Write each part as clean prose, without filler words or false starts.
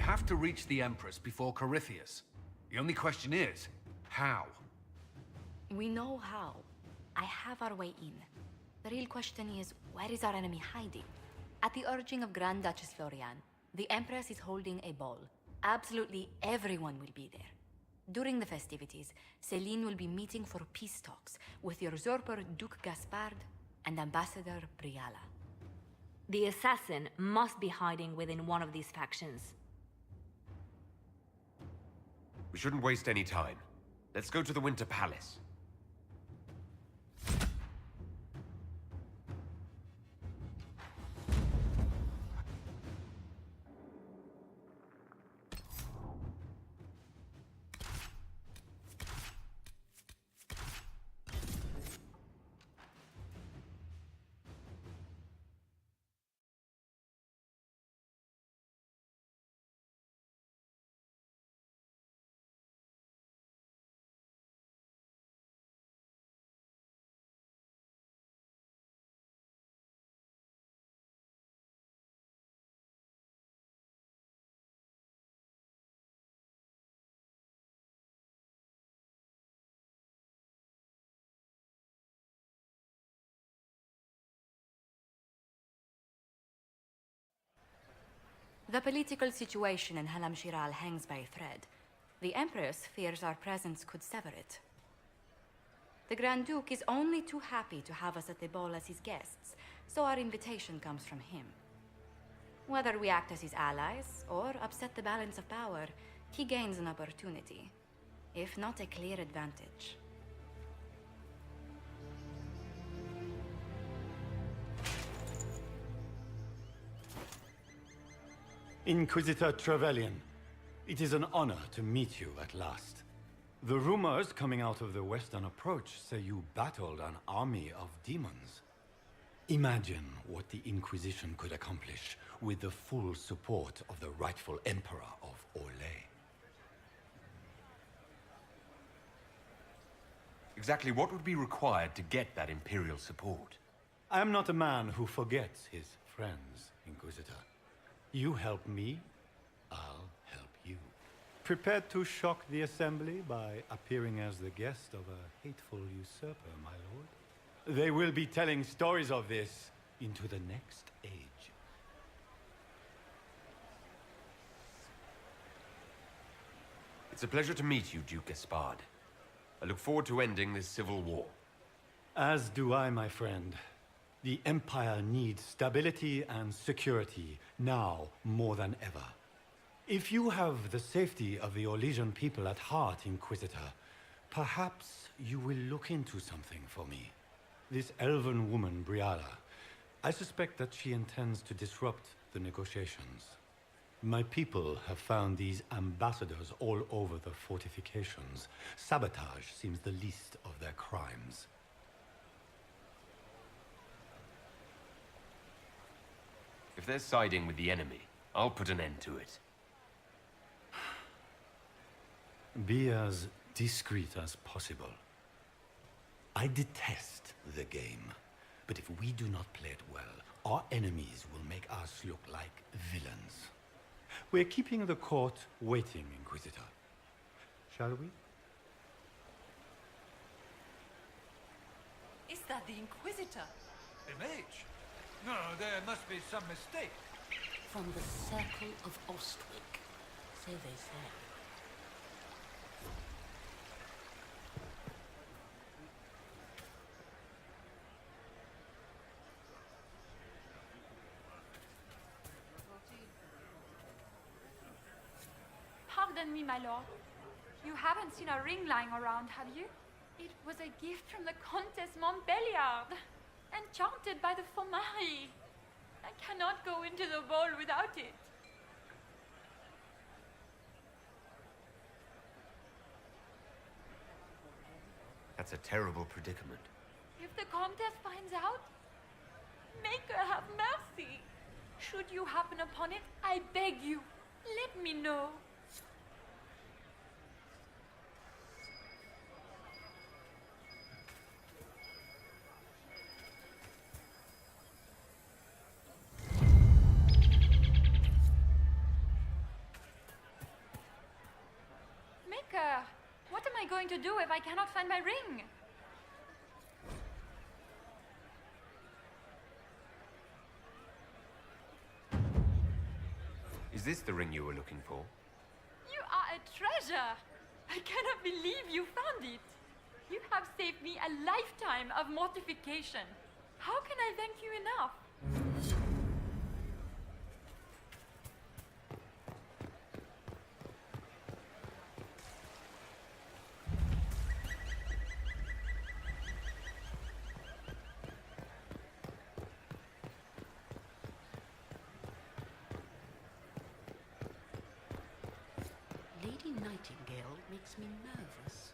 have to reach the Empress before Corypheus. The only question is, how? We know how. I have our way in. The real question is, where is our enemy hiding? At the urging of Grand Duchess Florian, the Empress is holding a ball. Absolutely everyone will be there. During the festivities, Céline will be meeting for peace talks with usurper Duke Gaspard and Ambassador Briala. The assassin must be hiding within one of these factions. We shouldn't waste any time. Let's go to the Winter Palace. The political situation in Halam Shiral hangs by a thread. The Empress fears our presence could sever it. The Grand Duke is only too happy to have us at the ball as his guests, so our invitation comes from him. Whether we act as his allies or upset the balance of power, he gains an opportunity, if not a clear advantage. Inquisitor Trevelyan, it is an honor to meet you at last. The rumors coming out of the Western Approach say you battled an army of demons. Imagine what the Inquisition could accomplish with the full support of the rightful Emperor of Orlais. Exactly what would be required to get that Imperial support? I am not a man who forgets his friends, Inquisitor. You help me, I'll help you. Prepared to shock the Assembly by appearing as the guest of a hateful usurper, my lord? They will be telling stories of this into the next age. It's a pleasure to meet you, Duke Gaspard. I look forward to ending this civil war. As do I, my friend. The Empire needs stability and security, now more than ever. If you have the safety of the Orlesian people at heart, Inquisitor, perhaps you will look into something for me. This elven woman, Briala, I suspect that she intends to disrupt the negotiations. My people have found these ambassadors all over the fortifications. Sabotage seems the least of their crimes. If they're siding with the enemy, I'll put an end to it. Be as discreet as possible. I detest the game, but if we do not play it well, our enemies will make us look like villains. We're keeping the court waiting, Inquisitor. Shall we? Is that the Inquisitor? The mage? No, there must be some mistake. From the Circle of Ostwick, so they say. Pardon me, my lord. You haven't seen a ring lying around, have you? It was a gift from the Comtesse Montbéliard, enchanted by the Fomari. I cannot go into the ball without it. That's a terrible predicament. If the Comtesse finds out, make her have mercy. Should you happen upon it, I beg you, let me know. to do if I cannot find my ring? Is this the ring you were looking for? You are a treasure! I cannot believe you found it! You have saved me a lifetime of mortification. How can I thank you enough? Lady Nightingale makes me nervous.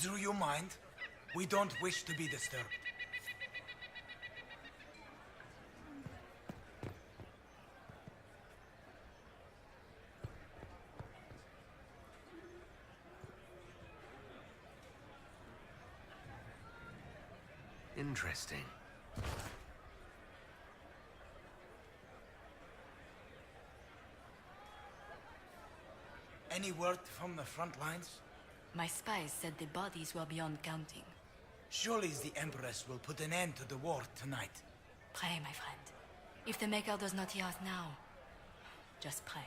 Do you mind? We don't wish to be disturbed. Interesting. Any word from the front lines? My spies said the bodies were beyond counting. Surely the Empress will put an end to the war tonight. Pray, my friend. If the Maker does not hear us now, just pray.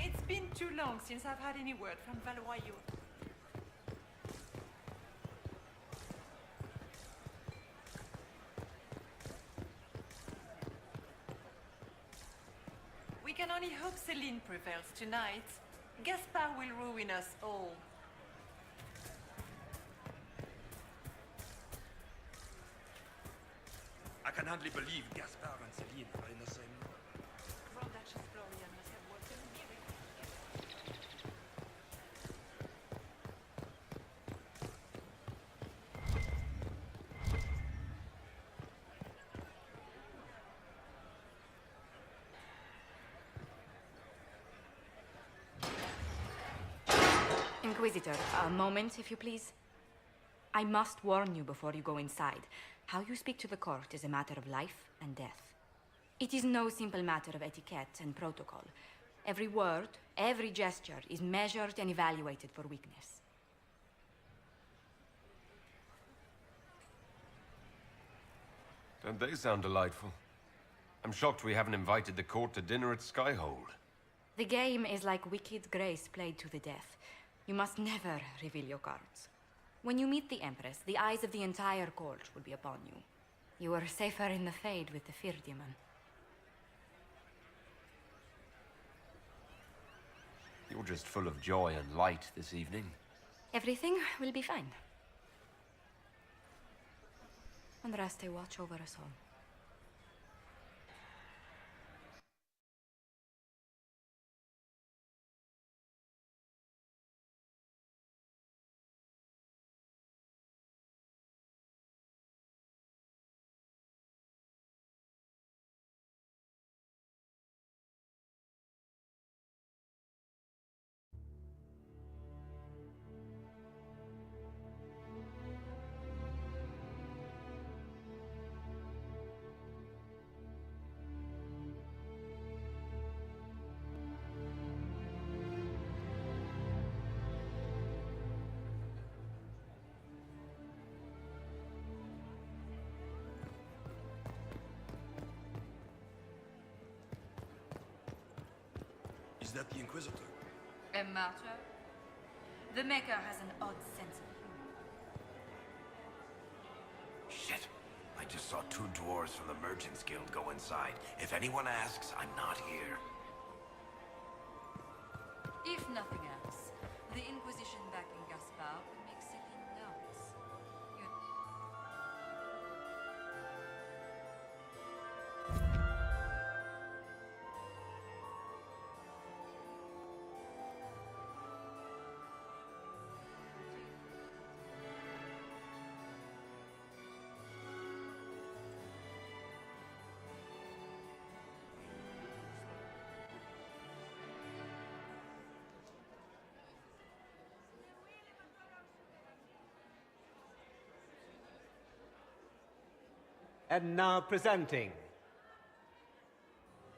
It's been too long since I've had any word from Valois. We can only hope Celine prevails tonight. Gaspard will ruin us all. I can hardly believe Gaspard and Celine are in the same room. Grand Duchess Florian must have worked a miracle. Inquisitor, a moment, if you please. I must warn you before you go inside. How you speak to the court is a matter of life and death. It is no simple matter of etiquette and protocol. Every word, every gesture is measured and evaluated for weakness. Don't they sound delightful? I'm shocked we haven't invited the court to dinner at Skyhold. The game is like wicked grace played to the death. You must never reveal your cards. When you meet the Empress, the eyes of the entire court will be upon you. You are safer in the Fade with the Fear Demon. You're just full of joy and light this evening. Everything will be fine. And Raste watch over us all. that the Inquisitor? A martyr? The Maker has an odd sense of humor. Shit. I just saw two dwarves from the Merchants Guild go inside. If anyone asks, I'm not here. If nothing else, the Inquisition back in Gaspar will make Celine nervous. And now presenting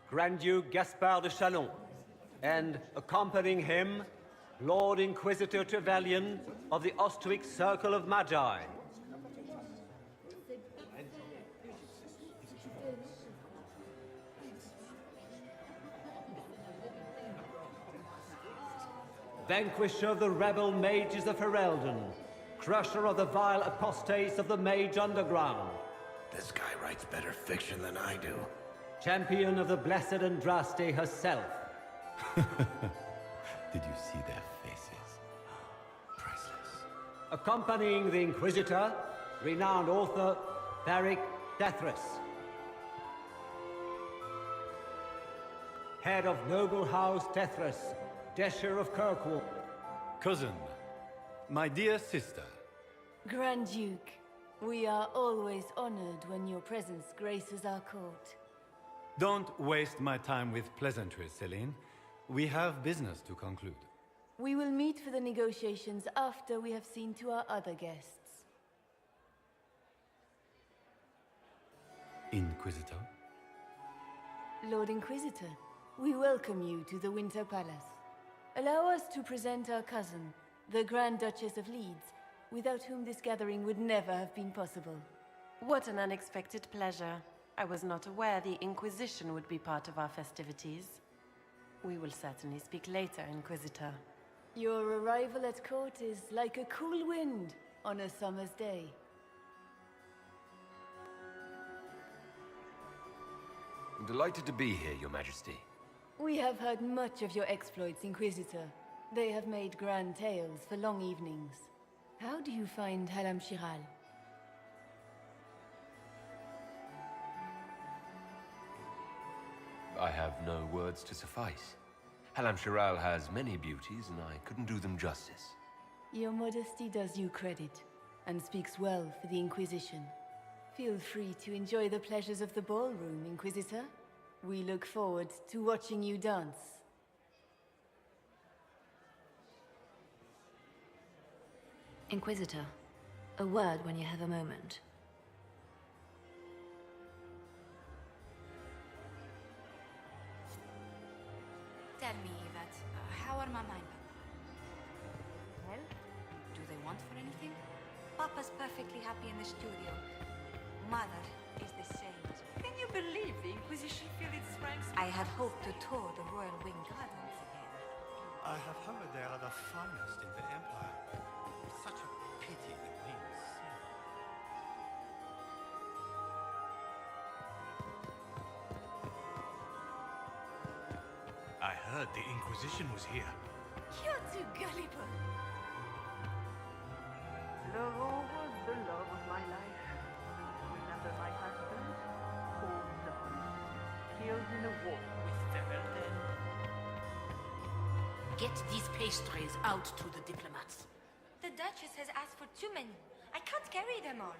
Grand Duke Gaspard de Chalon, and accompanying him, Lord Inquisitor Trevelyan of the Ostwick Circle of Magi. Vanquisher of the rebel mages of Ferelden, crusher of the vile apostates of the Mage Underground. This guy writes better fiction than I do. Champion of the Blessed Andraste herself. Did you see their faces? Priceless. Accompanying the Inquisitor, renowned author Beric Dethras. Head of Noble House Dethras, Desher of Kirkwall. Cousin, my dear sister. Grand Duke, we are always honored when your presence graces our court. Don't waste my time with pleasantries, Celine. We have business to conclude. We will meet for the negotiations after we have seen to our other guests. Inquisitor? Lord Inquisitor, we welcome you to the Winter Palace. Allow us to present our cousin, the Grand Duchess of Leeds, without whom this gathering would never have been possible. What an unexpected pleasure. I was not aware the Inquisition would be part of our festivities. We will certainly speak later, Inquisitor. Your arrival at court is like a cool wind on a summer's day. I'm delighted to be here, Your Majesty. We have heard much of your exploits, Inquisitor. They have made grand tales for long evenings. How do you find Halam Shiral? I have no words to suffice. Halam Shiral has many beauties, and I couldn't do them justice. Your modesty does you credit, and speaks well for the Inquisition. Feel free to enjoy the pleasures of the ballroom, Inquisitor. We look forward to watching you dance. Inquisitor, a word when you have a moment. Tell me, Yvette, how are Mama and Papa? Well, do they want for anything? Papa's perfectly happy in the studio. Mother is the same as well. Can you believe the Inquisition feel its ranks? I had hoped to tour the Royal Wing Gardens again. I have heard they are the finest in the Empire. Such a pity it being seen. I heard the Inquisition was here. You're too gullible. Laurent was the love of my life. Remember my husband? Cold blood. Killed in a war with Ferelden. Get these pastries out to the diplomats. The Duchess has asked for too many. I can't carry them all.